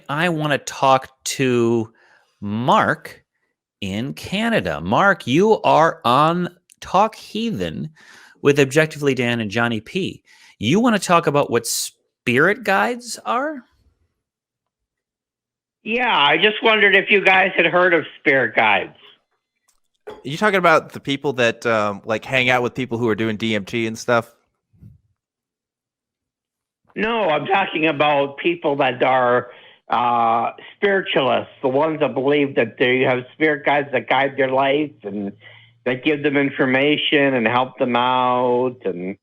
I want to talk to Mark in Canada. Mark, you are on Talk Heathen with Objectively Dan and Johnny P. You want to talk about what spirit guides are? Yeah, I just wondered if you guys had heard of spirit guides. Are you talking about the people that like hang out with people who are doing DMT and stuff? No, I'm talking about people that are spiritualists, the ones that believe that they have spirit guides that guide their life and that give them information and help them out. And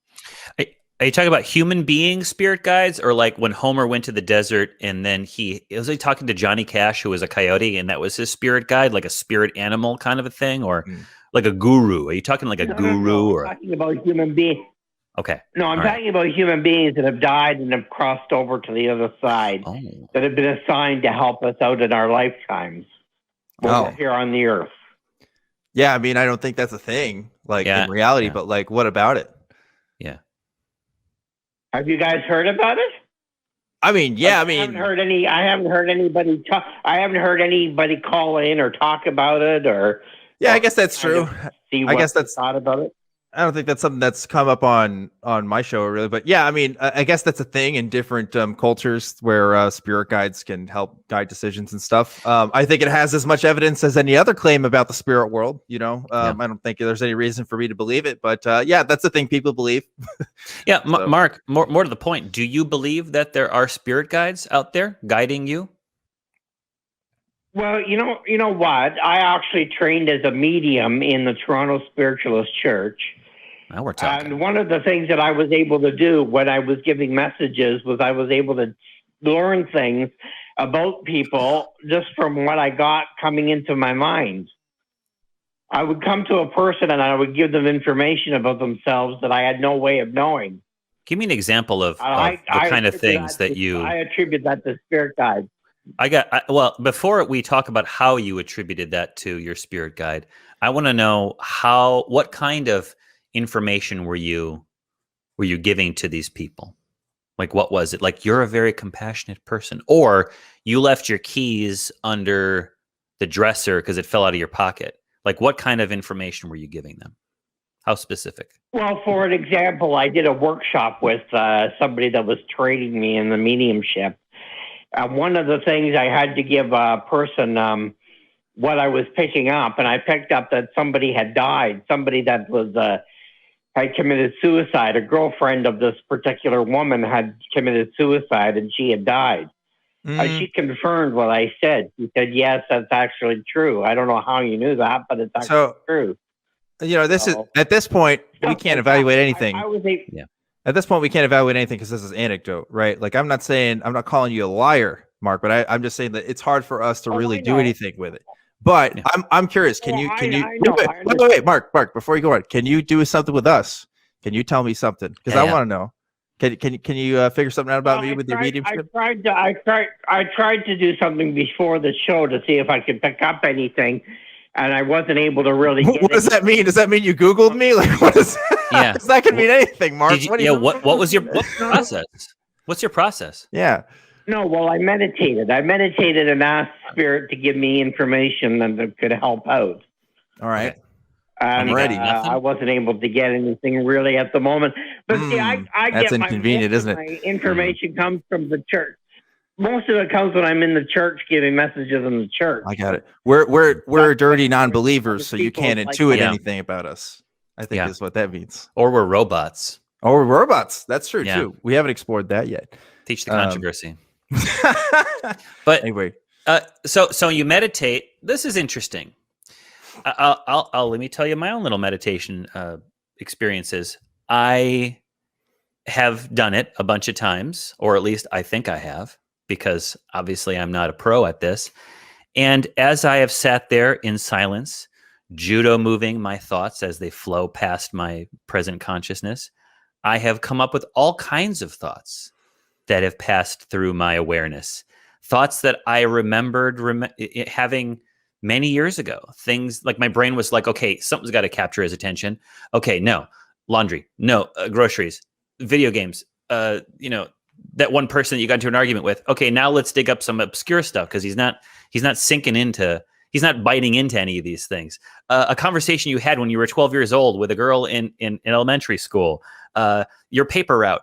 are you talking about human being spirit guides, or like when Homer went to the desert and then was he talking to Johnny Cash, who was a coyote, and that was his spirit guide, like a spirit animal kind of a thing, or like a guru? Are you talking like a guru? No, or I'm talking about human beings. Okay. No, I'm talking about human beings that have died and have crossed over to the other side, that have been assigned to help us out in our lifetimes here on the earth. Yeah, I mean, I don't think that's a thing, like in reality, but like, what about it? Yeah. Have you guys heard about it? I mean, yeah, I haven't heard anybody talk. I haven't heard anybody call in or talk about it, or I guess that's true. I guess that's thought about it. I don't think that's something that's come up on my show really, but yeah, I mean, I guess that's a thing in different cultures where spirit guides can help guide decisions and stuff. I think it has as much evidence as any other claim about the spirit world. You know, I don't think there's any reason for me to believe it, but yeah, that's the thing people believe. Yeah, so. Mark, more to the point, do you believe that there are spirit guides out there guiding you? Well, you know what? I actually trained as a medium in the Toronto Spiritualist Church. Now we're talking. And one of the things that I was able to do when I was giving messages was I was able to learn things about people just from what I got coming into my mind. I would come to a person and I would give them information about themselves that I had no way of knowing. Give me an example of the kind of things that you... I attribute that to spirit guides. Well, before we talk about how you attributed that to your spirit guide, I want to know what kind of information were you giving to these people? Like, what was it? Like, you're a very compassionate person, or you left your keys under the dresser because it fell out of your pocket. Like, what kind of information were you giving them? How specific? Well, for an example, I did a workshop with somebody that was training me in the mediumship. One of the things I had to give a person what I was picking up, and I picked up that somebody had died, somebody that was had committed suicide. A girlfriend of this particular woman had committed suicide, and she had died. She confirmed what I said. She said, yes, that's actually true. I don't know how you knew that, but it's actually true. You know, this is at this point, we can't evaluate anything. At this point, we can't evaluate anything because this is anecdote, right? Like, I'm not calling you a liar, Mark, but I'm just saying that it's hard for us to really do anything with it. But I'm curious. Can you wait, Mark, before you go on, can you do something with us? Can you tell me something? Because I want to know. Can you figure something out about me with your mediumship? I tried to do something before the show to see if I could pick up anything, and I wasn't able to really. What does that mean? Does that mean you Googled me? Like, what is that? Yeah, that could mean anything, Mark. What was your process? What's your process? Yeah. No, well, I meditated. And asked Spirit to give me information that could help out. All right. I'm ready. I wasn't able to get anything really at the moment. But see, I that's get inconvenient, isn't it? My information comes from the church. Most of it comes when I'm in the church giving messages in the church. I got it. We're dirty non-believers, so you can't intuit anything about us. I think is what that means. Or we're robots. Or we're robots. That's true too. We haven't explored that yet. Teach the controversy. But anyway, so you meditate. This is interesting. I'll let me tell you my own little meditation experiences. I have done it a bunch of times, or at least I think I have, because obviously I'm not a pro at this. And as I have sat there in silence, judo moving my thoughts as they flow past my present consciousness, I have come up with all kinds of thoughts that have passed through my awareness. Thoughts that I remembered having many years ago. Things like my brain was like, okay, something's got to capture his attention. Okay, no. Laundry. No. Groceries. Video games. that one person that you got into an argument with. Okay, now let's dig up some obscure stuff because he's not he's not biting into any of these things. A conversation you had when you were 12 years old with a girl in elementary school, your paper route,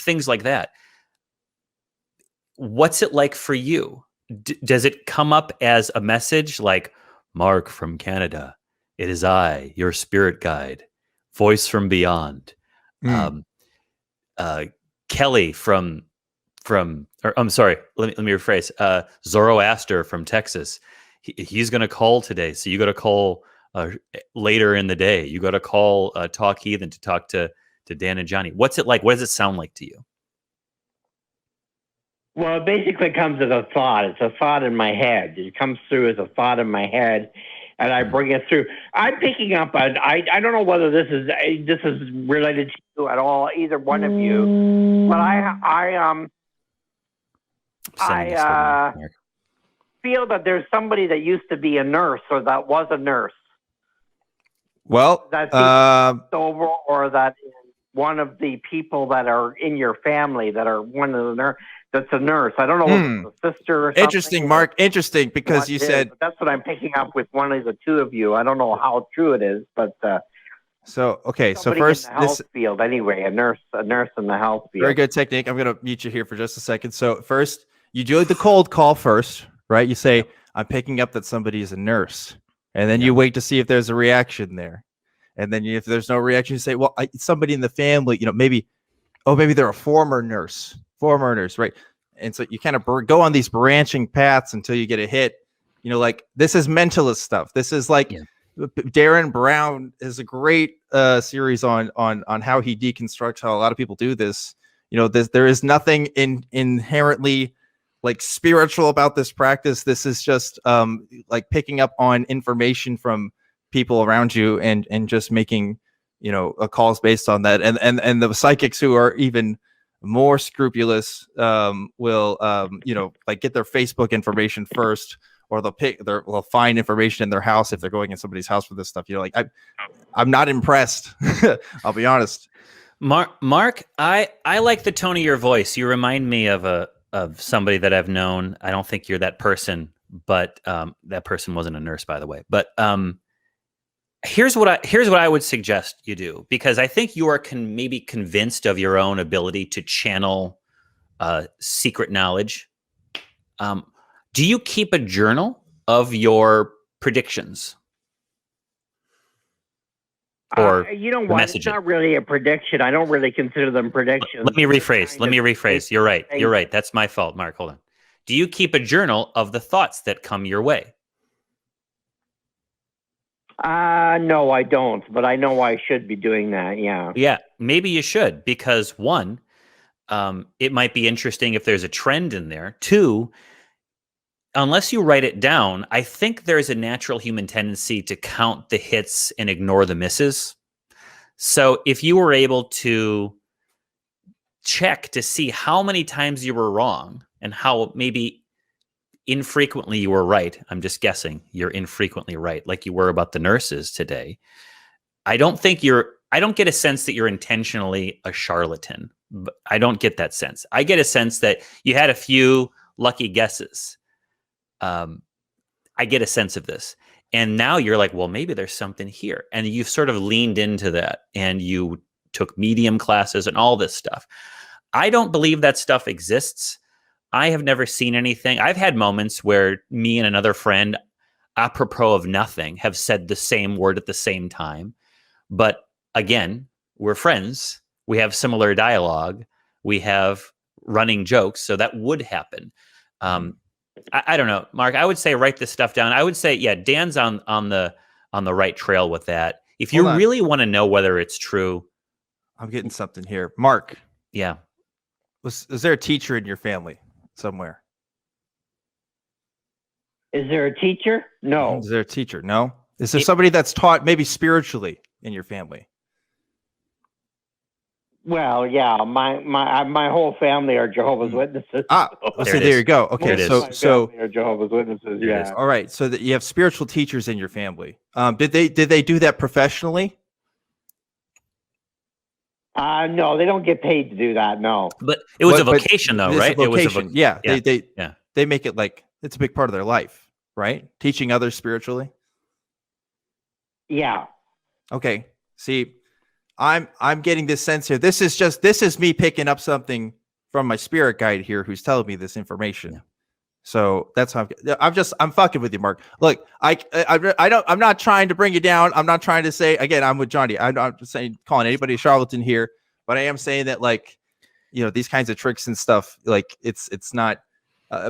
things like that. What's it like for you? Does it come up as a message like, Mark from Canada, it is I, your spirit guide, voice from beyond. Kelly from or I'm sorry, let me rephrase. Zoroaster from Texas. He's going to call today, so you got to call later in the day. You got to call Talk Heathen to talk to Dan and Johnny. What's it like? What does it sound like to you? Well, it basically comes as a thought. It's a thought in my head. It comes through as a thought in my head, and I bring it through. I'm picking up on. I don't know whether this is related to you at all, either one of you, but I feel that there's somebody that used to be a nurse or that was a nurse. Well, that's over, or that is one of the people that are in your family that are one of the nurse. That's a nurse. I don't know if it's a sister or something. Interesting, Mark. Interesting, because you said... That's what I'm picking up with one of the two of you. I don't know how true it is, but... So first... in the health field, anyway, a nurse in the health field. Very good technique. I'm going to mute you here for just a second. So first, you do the cold call first, right? You say, I'm picking up that somebody is a nurse. And then you wait to see if there's a reaction there. And then if there's no reaction, you say, well, somebody in the family, maybe they're a former nurse, right? And so you kind of go on these branching paths until you get a hit. Like this is mentalist stuff. This is like Darren Brown is a great series on how he deconstructs how a lot of people do this. There is nothing inherently like spiritual about this practice. This is just like picking up on information from people around you and just making calls based on that. And the psychics who are even more scrupulous will like get their Facebook information first, or they'll find information in their house if they're going in somebody's house for this stuff. I'm not impressed. I'll be honest. Mark, I like the tone of your voice. You remind me of somebody that I've known. I don't think you're that person, but that person wasn't a nurse, by the way. But here's what I would suggest you do, because I think you are maybe convinced of your own ability to channel secret knowledge. Do you keep a journal of your predictions? Or it's not really a prediction. I don't really consider them predictions. Let me rephrase. You're right. That's my fault, Mark. Hold on. Do you keep a journal of the thoughts that come your way? No, I don't, but I know I should be doing that. Yeah. Yeah, maybe you should, because one, it might be interesting if there's a trend in there. Two, unless you write it down, I think there's a natural human tendency to count the hits and ignore the misses. So if you were able to check to see how many times you were wrong and how maybe infrequently you were right. I'm just guessing you're infrequently right, like you were about the nurses today. I don't get a sense that you're intentionally a charlatan. I don't get that sense. I get a sense that you had a few lucky guesses. I get a sense of this. And now you're like, well, maybe there's something here. And you've sort of leaned into that, and you took medium classes and all this stuff. I don't believe that stuff exists. I have never seen anything. I've had moments where me and another friend, apropos of nothing, have said the same word at the same time. But again, we're friends. We have similar dialogue. We have running jokes. So that would happen. I don't know, Mark. I would say write this stuff down. I would say, yeah, Dan's on the right trail with that. If you really want to know whether it's true, I'm getting something here, Mark. Yeah, is there a teacher in your family somewhere? Is there a teacher? No. Is there a teacher? No. Is there somebody that's taught maybe spiritually in your family? Well, yeah, my whole family are Jehovah's Witnesses. There you go. Okay, so are Jehovah's Witnesses. Yeah. All right, so that you have spiritual teachers in your family. Did they do that professionally? No, they don't get paid to do that. No, but it was a vocation, though, right? It was a yeah. Yeah. They make it like it's a big part of their life, right? Teaching others spiritually. Yeah. Okay. See, I'm getting this sense here. This is me picking up something from my spirit guide here, who's telling me this information. Yeah. So that's how I'm fucking with you, Mark. Look, I'm not trying to bring you down. I'm not trying to say, again, I'm with Johnny. I'm not saying calling anybody a charlatan here, but I am saying that, like, you know, these kinds of tricks and stuff, like it's not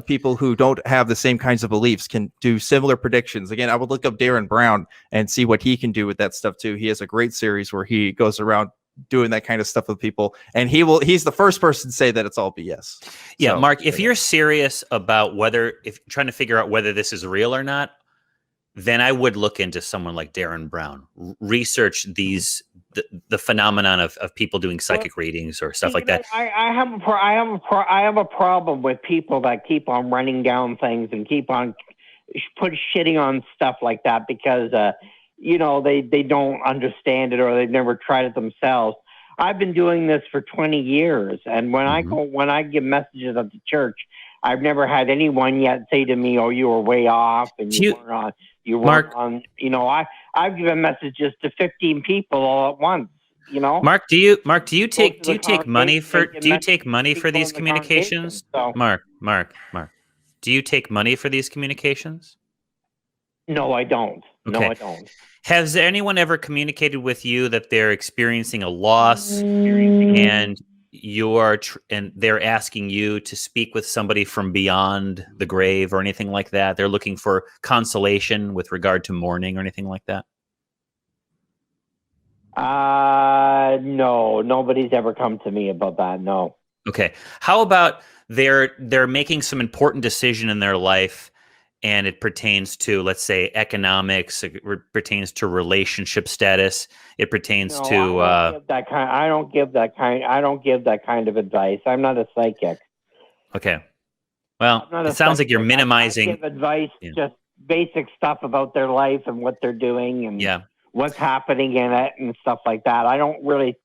people who don't have the same kinds of beliefs can do similar predictions. Again, I would look up Darren Brown and see what he can do with that stuff too. He has a great series where he goes around doing that kind of stuff with people, and he's the first person to say that it's all BS. Yeah, so, Mark, if you're serious about if trying to figure out whether this is real or not, then I would look into someone like Darren Brown, research the phenomenon of people doing psychic readings or stuff like that. I have a problem with people that keep on running down things and keep on shitting on stuff like that because you know, they don't understand it or they've never tried it themselves. I've been doing this for 20 years, and when I give messages at the church, I've never had anyone yet say to me, "Oh, you were way off," and you weren't on. You know, I've given messages to 15 people all at once. You know, Mark, do you take money for these communications? So. Mark, do you take money for these communications? No, I don't. Okay. No, I don't. Has anyone ever communicated with you that they're experiencing a loss and they're asking you to speak with somebody from beyond the grave or anything like that? They're looking for consolation with regard to mourning or anything like that? No, nobody's ever come to me about that. No. Okay. How about they're making some important decision in their life, and it pertains to, let's say, economics, it pertains to relationship status, it pertains to I don't give that kind of advice. I'm not a psychic. Okay. Well, it sounds like you're minimizing. I give advice, just basic stuff about their life and what they're doing and what's happening in it and stuff like that. I don't really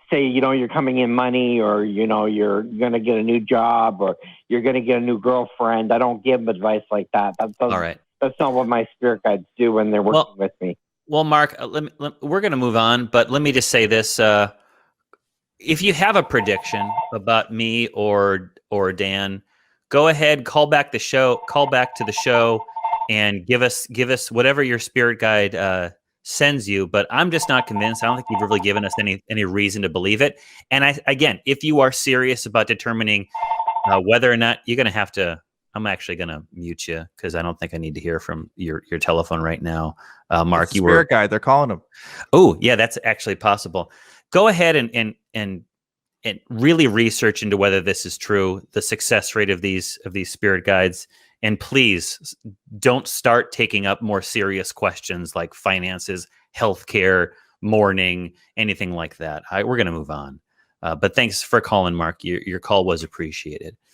say, you know, you're coming in money or, you know, you're going to get a new job or you're going to get a new girlfriend. I don't give advice like that. All right. That's not what my spirit guides do when they're working with me. Well, Mark, we're going to move on, but let me just say this. If you have a prediction about me or Dan, go ahead, call back to the show and give us whatever your spirit guide sends you, but I'm just not convinced. I don't think you've really given us any reason to believe it. And again, if you are serious about determining whether or not, you're going to have to, I'm actually going to mute you because I don't think I need to hear from your telephone right now. Mark, you were spirit guide. They're calling him. Oh yeah, that's actually possible. Go ahead and really research into whether this is true, the success rate of these spirit guides. And please don't start taking up more serious questions like finances, healthcare, mourning, anything like that. We're going to move on. But thanks for calling, Mark. Your call was appreciated.